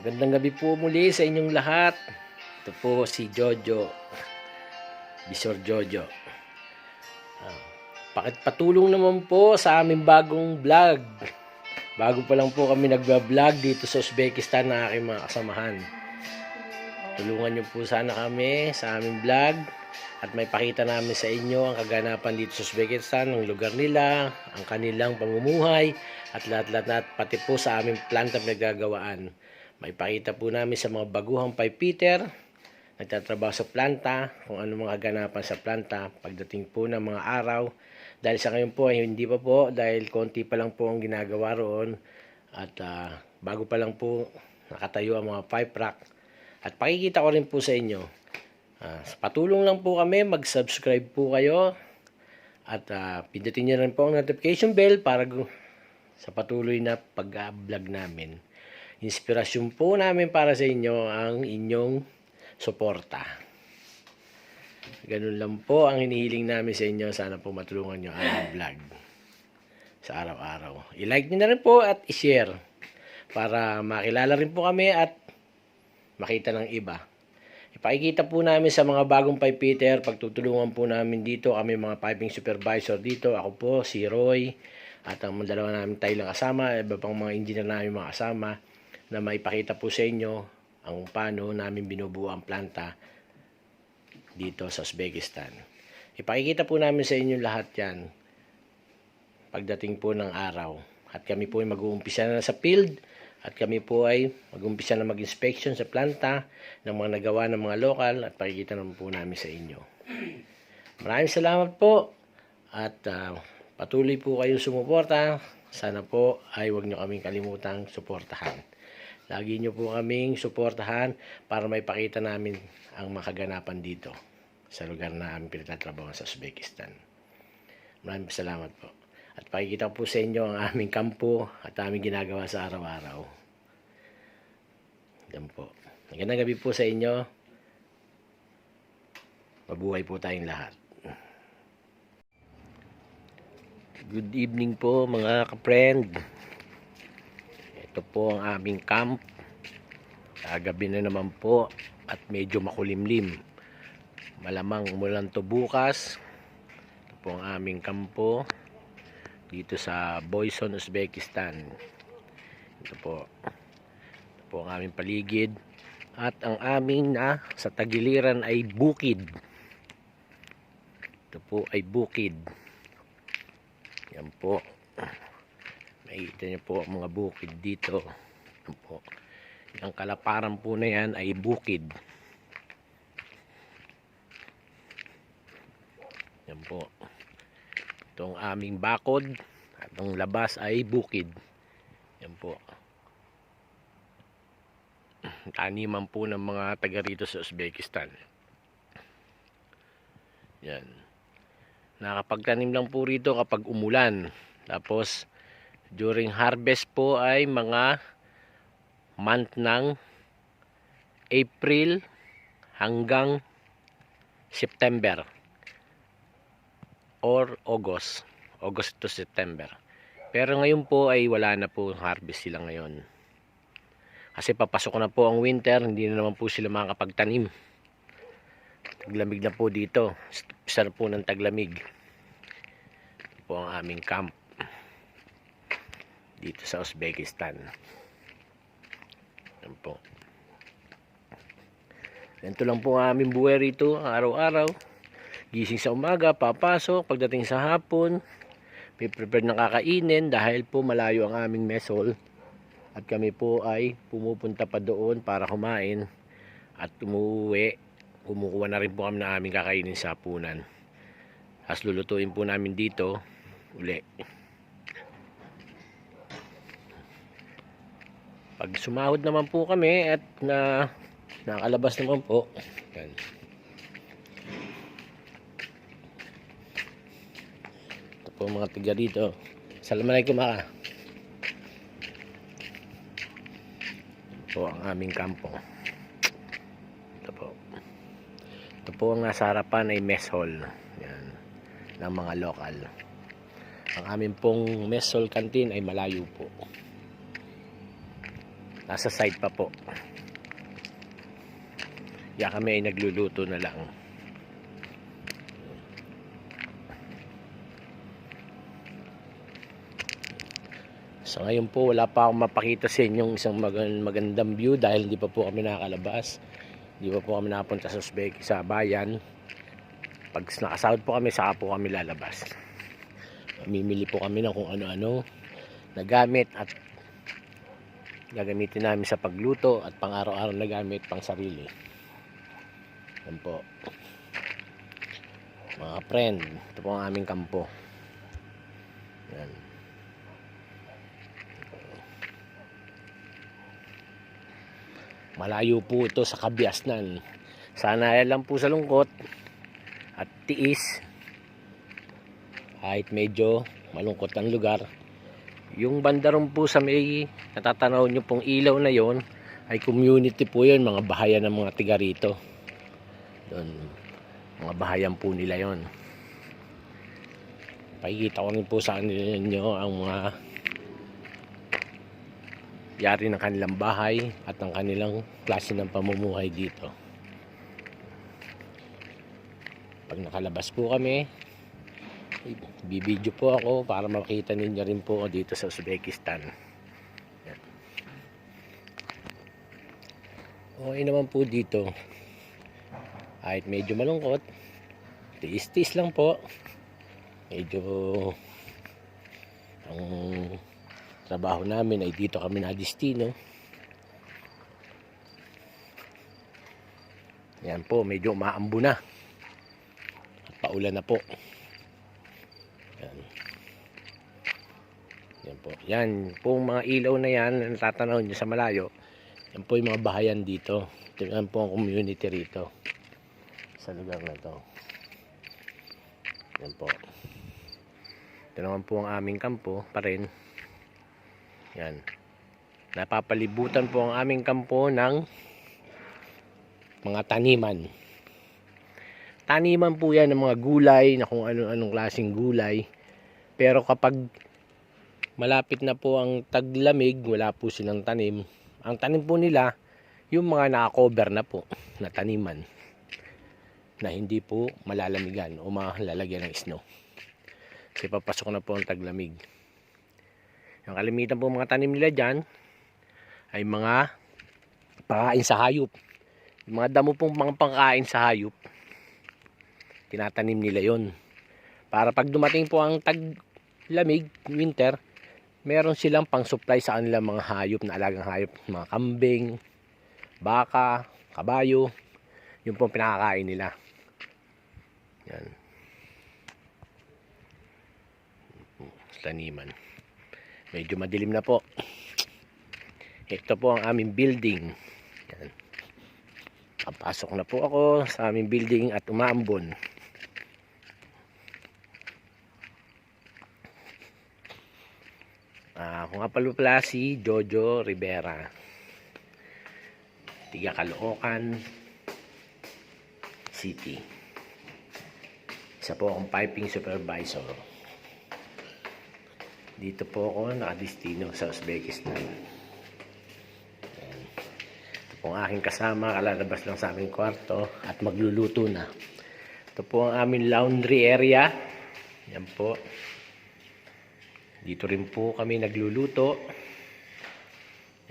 Magandang gabi po muli sa inyong lahat. Ito po si Jojo, Bisor Jojo. Pakitpatulong naman po sa aming bagong vlog. Bago pa lang po kami nagba-vlog dito sa Uzbekistan na aking mga kasamahan. Tulungan niyo po sana kami sa aming vlog at may pakita namin sa inyo ang kaganapan dito sa Uzbekistan, ang lugar nila, ang kanilang pamumuhay at lahat-lahat pati po sa aming planta pinagagawaan. May pakita po namin sa mga baguhang paipeater, nagtatrabaho sa planta, kung ano mga kaganapan sa planta pagdating po ng mga araw. Dahil sa ngayon po ay hindi pa po, dahil konti pa lang po ang ginagawa roon at bago pa lang po nakatayo ang mga pipe rack. At pakikita ko rin po sa inyo. Patulong lang po kami, mag-subscribe po kayo at pindutin nyo rin po ang notification bell para sa patuloy na pag-vlog namin. Inspirasyon po namin para sa inyo ang inyong suporta. Ganun lang po ang hinihiling namin sa inyo. Sana po matulungan nyo ang vlog sa araw-araw. I-like nyo na rin po at i-share para makilala rin po kami at makita ng iba. Ipakikita po namin sa mga bagong paipeater, pagtutulungan po namin dito, kami mga piping supervisor dito. Ako po, si Roy, at ang dalawa namin tayo lang kasama, iba pang mga engineer namin mga kasama, na maipakita po sa inyo ang paano namin binubuo ang planta dito sa Uzbekistan. Ipakikita po namin sa inyo lahat yan pagdating po ng araw. At kami po ay mag-uumpisa na sa field at kami po ay mag-uumpisa na mag-inspection sa planta ng mga nagawa ng mga lokal at pakikita naman po namin sa inyo. Maraming salamat po at patuloy po kayong sumuporta. Sana po ay huwag nyo kaming kalimutang suportahan. Lagi nyo po kaming suportahan para may pakita namin ang makaganapan dito sa lugar na aming pinagtatrabaho sa Uzbekistan. Maraming salamat po. At pakikita po sa inyo ang aming kampo at aming ginagawa sa araw-araw. Yan po. Magandang gabi po sa inyo. Mabuhay po tayong lahat. Good evening po mga ka-friend. Ito po ang aming camp. Gabi na naman po at medyo makulimlim. Malamang umulan to bukas. Ito po ang aming kampo dito sa Boyson, Uzbekistan. Ito po ang aming paligid. At ang aming sa tagiliran ay bukid. Ito po ay bukid. Yan po. Makikita niyo po ang mga bukid dito. Yan po. Ang kalaparan po na yan ay bukid. Yan po. Itong aming bakod at ang labas ay bukid. Yan po. Taniman po ng mga taga rito sa Uzbekistan. Yan. Nakapagtanim lang po rito kapag umulan. Tapos during harvest po ay mga month ng April hanggang September or August to September. Pero ngayon po ay wala na po harvest sila ngayon. Kasi papasok na po ang winter, hindi na naman po sila makakapagtanim. Taglamig na po dito. Isa na po ng taglamig. Ito po ang aming camp dito sa Uzbekistan. Yan po. Ganito lang po ang aming buhay rito araw-araw. Gising sa umaga, papasok. Pagdating sa hapon, prepare ng kakainin dahil po malayo ang aming mess hall. At kami po ay pumupunta pa doon para kumain at umuwi. Kumukuha na rin po kami ng aming kakainin sa hapunan. Tapos lulutuin po namin dito uli. Pag sumahod naman po kami at nakalabas naman po. Yan. Ito po mga tiga dito. Assalamualaikum ka. Ito po ang aming kampo. Ito po. Ito po ang nasa harapan ay mess hall. Yan. Ng mga lokal. Ang aming pong mess hall canteen ay malayo po. Nasa side pa po. Kaya kami ay nagluluto na lang. So ngayon po wala pa akong mapakita sa inyo isang magandang view dahil hindi pa po kami nakakalabas. Hindi pa po kami nakapunta sa Uzbek sa bayan. Pag nakasahod po kami, saka po kami lalabas. Mamimili po kami ng kung ano-ano na gamit at gagamitin namin sa pagluto at pang araw-araw na gamit pang sarili. Yan po. Mga friend, ito po ang aming kampo. Yan. Malayo po ito sa Kabiasnan. Sana lang po sa lungkot at tiis. Kahit medyo malungkot ang lugar. Yung banda ron po sa may natatanaw nyo pong ilaw na yon ay community po yun, mga bahayan ng mga tiga rito. Doon, mga bahayan po nila yon. Pakikita ko rin po sa inyo ang mga yari ng kanilang bahay at ang kanilang klase ng pamumuhay dito. Pag nakalabas po kami, bibidyo po ako para makita ninyo rin po dito sa Uzbekistan. Yan. Okay naman po dito. Kahit medyo malungkot, tiis-tiis lang po. Medyo ang trabaho namin ay dito kami na destino. Yan po, medyo umaambo na. At paulan na po. Yan. Yan po. Yan po mga ilaw na yan na natatanaw nyo sa malayo. Yan po yung mga bahayan dito. Yan po ang community rito sa lugar na to. Yan po. Ito naman po ang aming kampo pa rin. Yan. Napapalibutan po ang aming kampo ng mga taniman. Taniman po yan ng mga gulay na kung anong klaseng gulay. Pero kapag malapit na po ang taglamig, wala po silang tanim. Ang tanim po nila, yung mga naka-cover na po na taniman na hindi po malalamigan o malalagyan ng snow. Kasi papasok na po ang taglamig. Yung kalimitan po mga tanim nila dyan ay mga pangkain sa hayop. Yung mga damo pong mga pangkain sa hayop, tinatanim nila yon para pag dumating po ang taglamig, winter, meron silang pang supply sa kanilang mga hayop na alagang hayop, mga kambing, baka, kabayo. Yun po ang pinakakain nila. Yan. Taniman. Medyo madilim na po. Ito po ang aming building. Yan. Papasok na po ako sa aming building at umaambon. Ako nga pala si Jojo Rivera, tiga Caloocan City. Isa po akong piping supervisor. Dito po ako nakadestino sa Uzbekistan. Ito po ang aking kasama, kalalabas lang sa aming kwarto at magluluto na. Ito po ang aming laundry area. Yan po. Dito rin po kami nagluluto.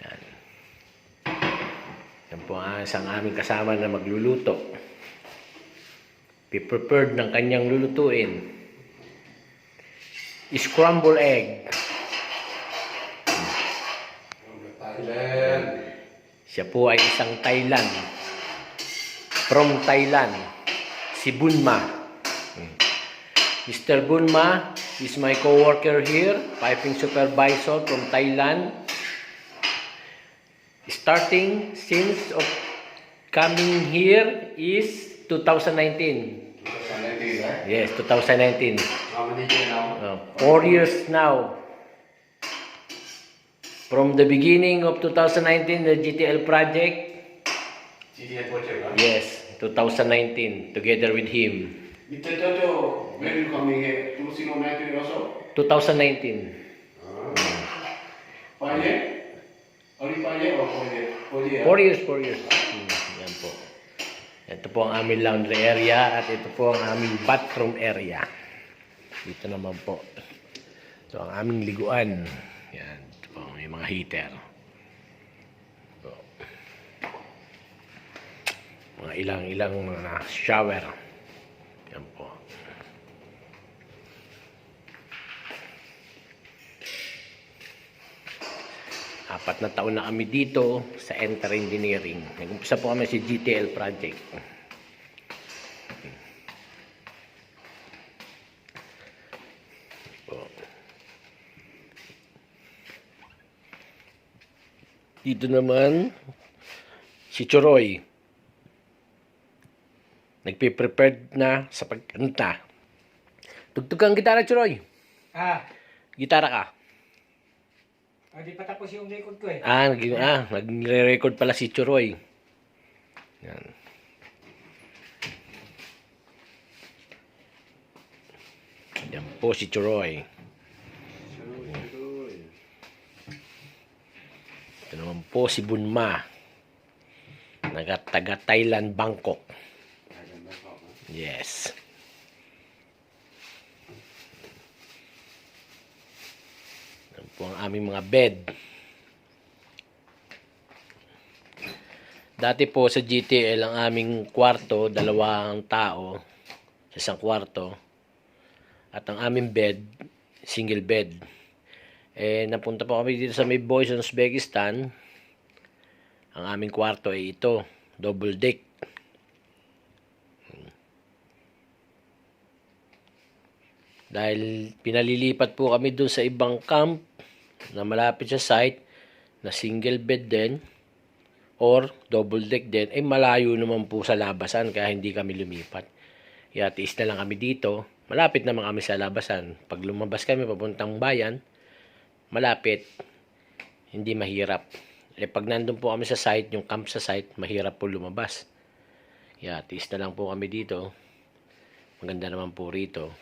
Yan. Yan po ang isang aming kasama na magluluto. Be prepared ng kanyang lulutuin. Scramble egg. Thailand. Siya po ay isang Thailand. From Thailand. Si Bunma. Mr. Bunma is my co-worker here, piping supervisor from Thailand. Starting since of coming here is 2019. 2019, right? Yes, 2019. How many years now? 4 years now. From the beginning of 2019, the GTL project. GTL project, right? Yes, 2019, together with him. Mr. Jojo, when you coming here? 2019 also? 2019. 5 years? Only 5 year or 4 year? 4 year. 4 years, 4 years. Yan po. Ito po ang aming laundry area at ito po ang aming bathroom area. Dito naman po. Ito ang aming liguan. Yan. Ito po may mga heater. Ito. Mga ilang mga shower. Yan po. Apat na taon na kami dito sa Enter Engineering. Nag-umpisa po kami sa GTL project. Dito naman si Choroy. Nagpe-prepared na sa pagkanta. Tugtog ang gitara, Choroy. Gitara ka. Di pa tapos yung record ko eh. Nagre-record pala si Choroy. Yan. Yan po si Choroy. Ito naman po si Bunma. Taga Thailand, Bangkok. Yes. Yan po ang aming mga bed. Dati po sa GTL ang aming kwarto, 2 tao sa isang kwarto. At ang aming bed, single bed. Napunta po kami dito sa may Boys in Uzbekistan. Ang aming kwarto ay ito, double deck. Dahil pinalilipat po kami doon sa ibang camp na malapit sa site na single bed din or double deck din, ay malayo naman po sa labasan kaya hindi kami lumipat. Kaya tiis na lang kami dito. Malapit naman kami sa labasan. Pag lumabas kami papuntang bayan, malapit, hindi mahirap. Pag nandun po kami sa site, yung camp sa site, mahirap po lumabas. Kaya tiis na lang po kami dito. Maganda naman po rito.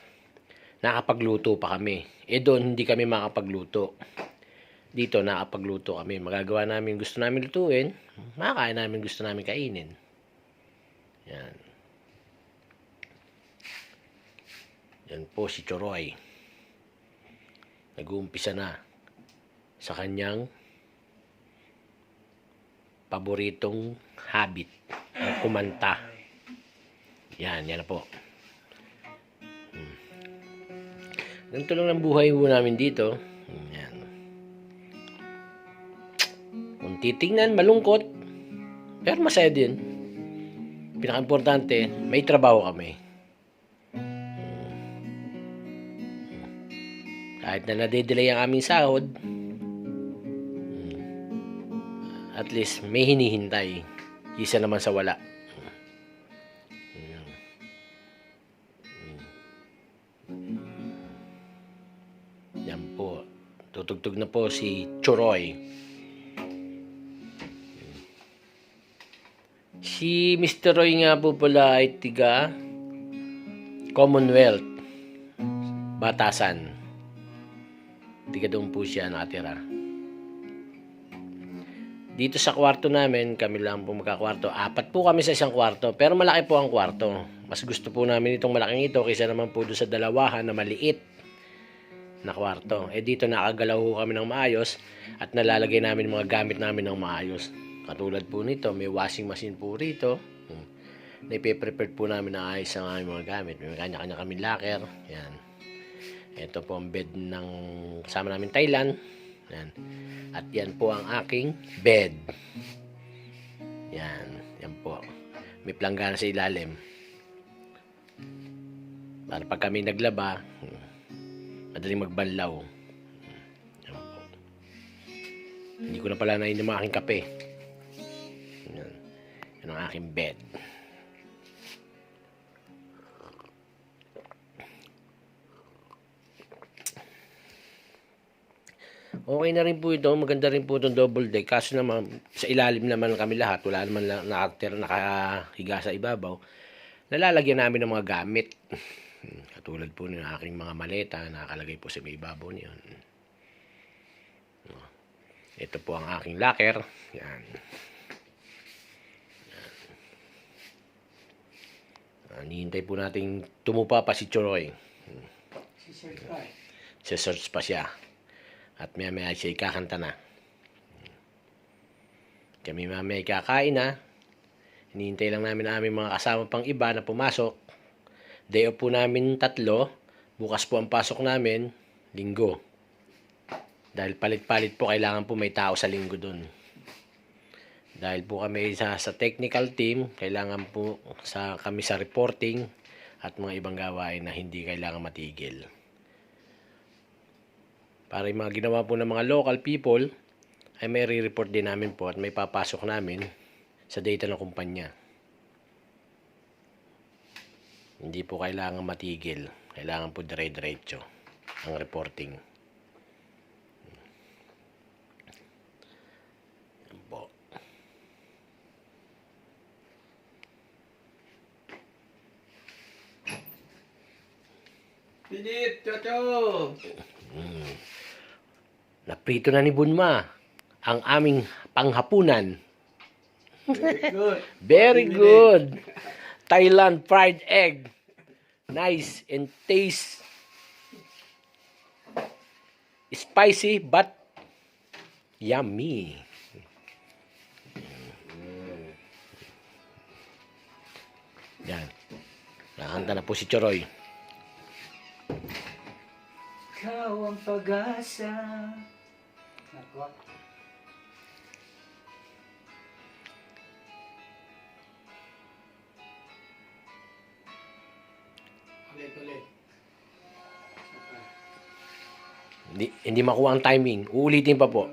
Nakapagluto pa kami. Doon hindi kami makapagluto. Dito nakapagluto kami. Magagawa namin gusto namin lutuin. Makakain namin gusto namin kainin. Yan. Yan po si Choroy. Nag-uumpisa na sa kanyang paboritong habit. Ang kumanta. Yan na po. Ganito lang ang buhay po namin dito. Yan. Kung titingnan, malungkot. Pero masaya din. Pinaka-importante, may trabaho kami. Kahit na nade-delay ang aming sahod, at least may hinihintay. Isa naman sa wala. Yan po. Tutugtog na po si Choroy. Si Mr. Roy nga po pala ay tiga Commonwealth. Batasan. Tiga doon po siya nakatira. Dito sa kwarto namin, kami lang po magkakwarto. 4 po kami sa isang kwarto. Pero malaki po ang kwarto. Mas gusto po namin itong malaking ito kaysa naman po doon sa dalawahan na maliit na kwarto. Dito nakagalaw po kami ng maayos at nalalagay namin mga gamit namin ng maayos. Katulad po nito, may washing machine po rito. Naipe-prepared po namin na ayos ang aming mga gamit. May kanya-kanya kami locker. Yan. Ito po ang bed ng kasama namin Thailand. Yan. At yan po ang aking bed. Yan. Yan po. May planggana sa ilalim. Para pag kami naglaba, madaling magbanlaw. Yan po. Hindi ko na pala nainom ang aking kape. Yan. Yan ang aking bed. Okay na rin po ito. Maganda rin po itong double deck. Kaso naman, sa ilalim naman kami lahat. Wala naman nakahiga sa ibabaw. Nalalagyan namin ng mga gamit. Katulad po ng aking mga maleta. Nakakalagay po sa may ibabaw niyon. Ito po ang aking locker. Yan. Hinihintay po natin tumupa pa si Choroy. Si Sir Kai. Search pa siya. At maya siya ikakanta na. Kami mamaya ikakain na. Hinihintay lang namin ang aming mga kasama pang iba na pumasok. Day off po namin 3. Bukas po ang pasok namin, Linggo. Dahil palit-palit po, kailangan po may tao sa Linggo dun. Dahil po kami sa technical team, kailangan po kami sa reporting at mga ibang gawain na hindi kailangan matigil. Para yung mga ginawa po ng mga local people, ay may re-report din namin po at may papasok namin sa data ng kumpanya. Hindi po kailangan matigil. Kailangan po dire-diretso ang reporting. Yan po. Pinit, Chocho! Naprito na ni Bunma ang aming panghapunan. Very good. Very good. Thailand fried egg. Nice and taste. Spicy but yummy. Yan. Nakanta na po si Choroy. Ikaw ang pag-asa. Nako. Ulit. Hindi makuha ang timing. Uulitin pa po.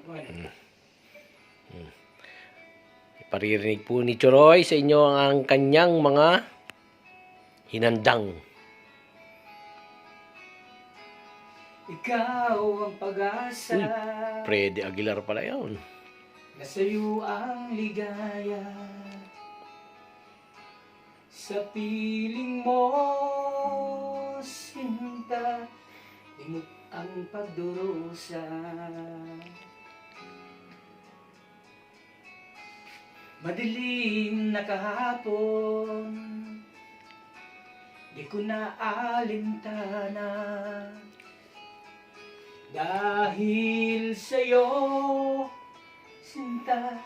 Paririnig po ni Choroy sa inyo ang kanyang mga hinandang. Ikaw ang pag-asa. Freddy Aguilar pala yun. Nasa'yo ang ligaya. Sa piling mo, sinta, imot ang pagdurusa. Madilim na kahapon, di ko na alintana. Dahil sa'yo, sinta,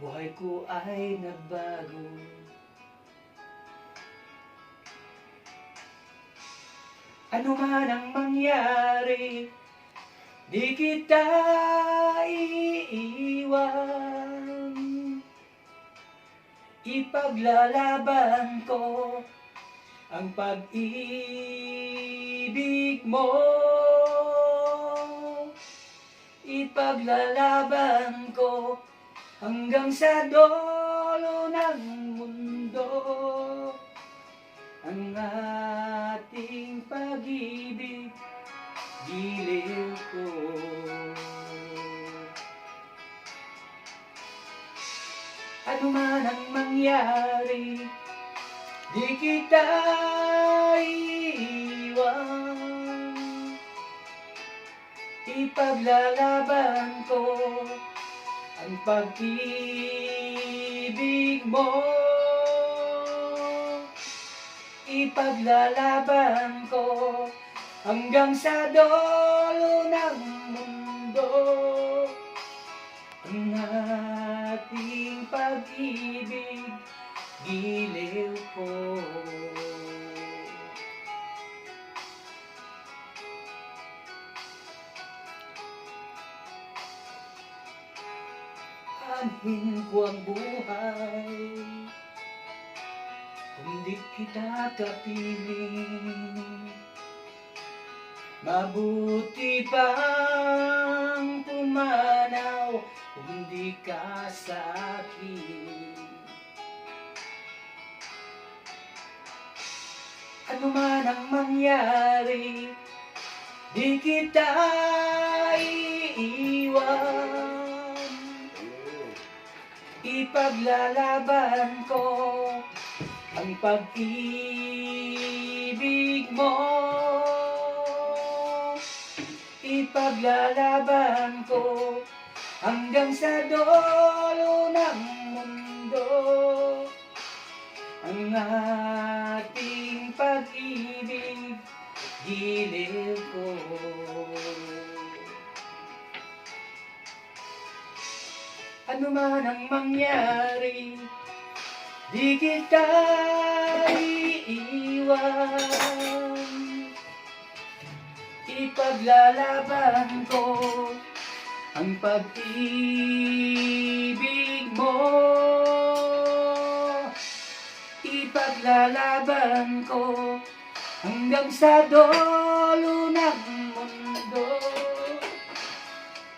buhay ko ay nagbago. Ano man ang mangyari, di kita iiwan. Ipaglalaban ko ang pag-ibig mo. Ipaglalaban ko hanggang sa dulo ng mundo. Ang ating pag-ibig, giliw ko. Ano man ang mangyari, di kita iiwan. Ipaglalaban ko ang pag-ibig mo. Ipaglalaban ko hanggang sa dulo ng mundo. Ang ating pag-ibig, giliw ko. Anhin ko ang buhay kung di kita kapiling. Mabuti pang pumanaw kung di ka sa'kin. Ano man ang mangyari, di kita iiwan. Ipaglalaban ko ang pag-ibig mo. Ipaglalaban ko hanggang sa dulo ng mundo. Ang ating pag-ibig, giliw ko. Ano man ang mangyari, di kita iiwan. Ipaglalaban ko ang pag-ibig mo. Ipaglalaban ko hanggang sa dulo ng mundo.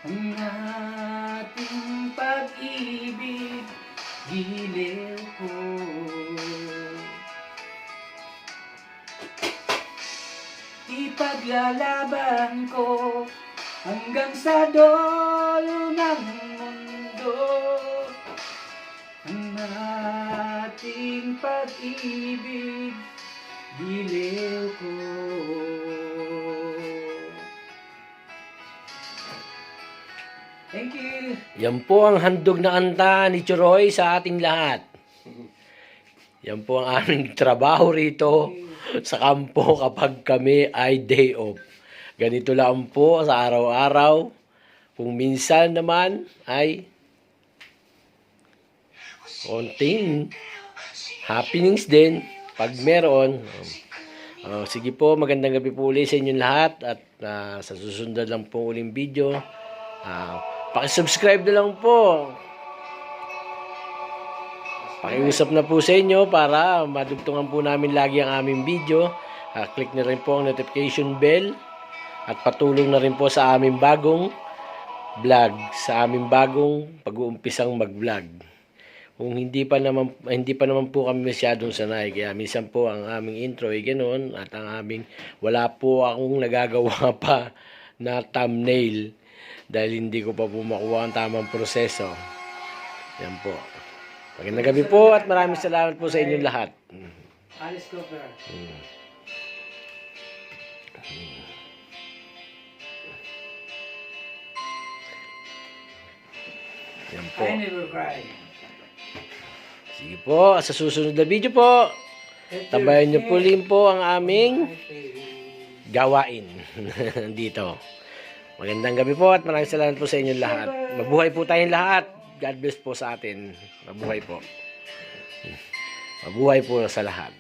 Ang ating pag-ibig, giliw ko. Ipaglalaban ko hanggang sa dulo ng mundo. Ang ating pag-ibig, giliw ko. Thank you. Yan po ang handog na kanta ni Churoy sa ating lahat. Yan po ang aming trabaho rito sa kampo kapag kami ay day off. Ganito lang po sa araw-araw. Kung minsan naman ay konting happenings din pag meron. Sige po, magandang gabi po ulit sa inyong lahat at sa susunod lang po uling video. Paki-subscribe na lang po. Pakiusap na po sa inyo para madugtungan po namin lagi ang aming video. Click na rin po ang notification bell at patulong na rin po sa aming bagong vlog, sa aming bagong pag-uumpisang mag-vlog. Kung hindi pa naman po kami masyadong sanay, kaya minsan po ang aming intro ay ganoon at ang aming wala po akong nagagawa pa na thumbnail dahil hindi ko pa po makuha ang tamang proseso. Yan po. Magandang gabi po at maraming salamat po sa inyong lahat. Alice Cooper. Yan po. I never cry. Sige po, sa susunod na video po, tabayan niyo po rin po ang aming gawain dito. Magandang gabi po at maraming salamat po sa inyong lahat. Mabuhay po tayong lahat. God bless po sa atin. Mabuhay po. Mabuhay po sa lahat.